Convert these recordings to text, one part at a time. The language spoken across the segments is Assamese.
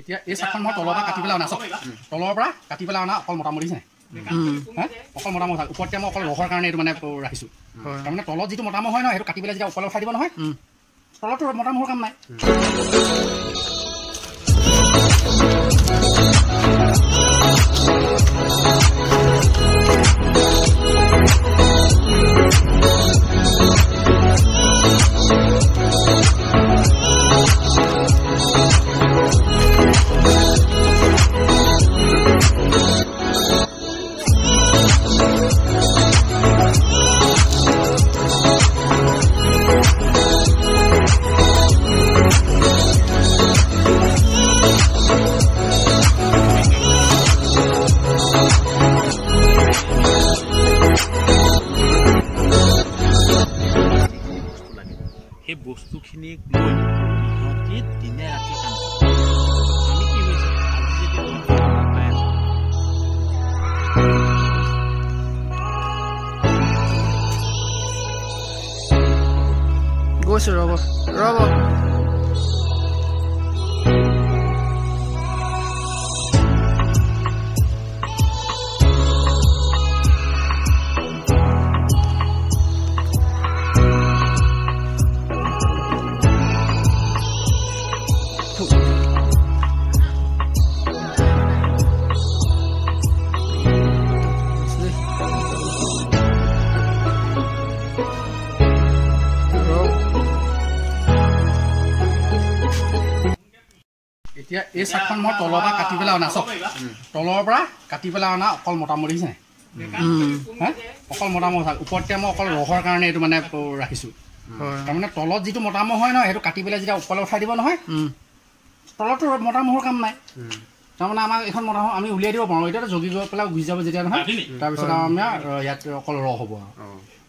এতিয়া এই চাকখন মই তলৰ পৰা কাটি পেলাই অনা চাওক তলৰ পৰা কাটি পেলাই অনা অকল মোটামুটি নাই অকল মোটামুটি হয় ওপৰতে মই অকল ৰহৰ কাৰণে এইটো মানে ৰাখিছোঁ তাৰমানে তলত যিটো মোটামুটি হয় ন সেইটো কাটি পেলাই যেতিয়া ওপৰলৈ উঠাই দিব নহয় তলতো মোটামুটিৰ কাম নাই সেই বস্তুখিনিক লৈ সিহঁতি দিনে ৰাতি কাম কৰে আমি কি হৈছে আজি যদি পাই গৈছো ৰ'ব এতিয়া এই চাকখন মই তলৰ পৰা কাটি পেলাই অনা চাওক তলৰ পৰা কাটি পেলাই অনা অকল মোটামুটি নাই অকল মোটামুটি হয় ওপৰতে মই অকল ৰহৰ কাৰণে এইটো মানে ৰাখিছোঁ তাৰমানে তলত যিটো মোটামুটি হয় ন সেইটো কাটি পেলাই যেতিয়া ওপৰলৈ উঠাই দিব নহয় তলতো মোটামুটিৰ কাম নাই তাৰমানে আমাক এখন মোটামুটি আমি উলিয়াই দিব পাৰোঁ এতিয়াতো জগি গৈ পেলাই গুচি যাব যেতিয়া নহয় তাৰপিছত আমাৰ ইয়াত অকল ৰহ হ'ব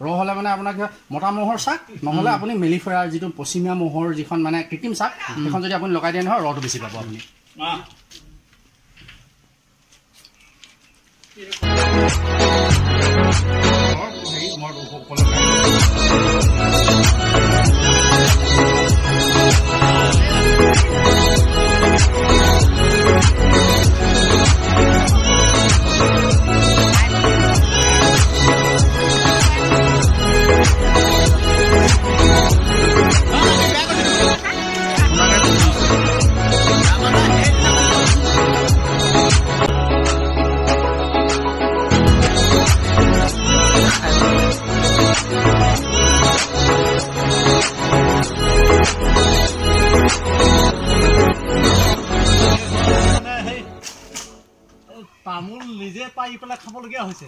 ৰহ হ'লে মানে আপোনাক মতা ম'হৰ চাক নহ'লে আপুনি মেলি ফেৰাৰ যিটো পশ্চিমীয়া ম'হৰ যিখন মানে কৃত্ৰিম চাক সেইখন যদি আপুনি লগাই দিয়ে নহয় ৰহটো বেছি পাব আপুনি তামোল নিজে পাই পেলাই খাবলগীয়া হৈছে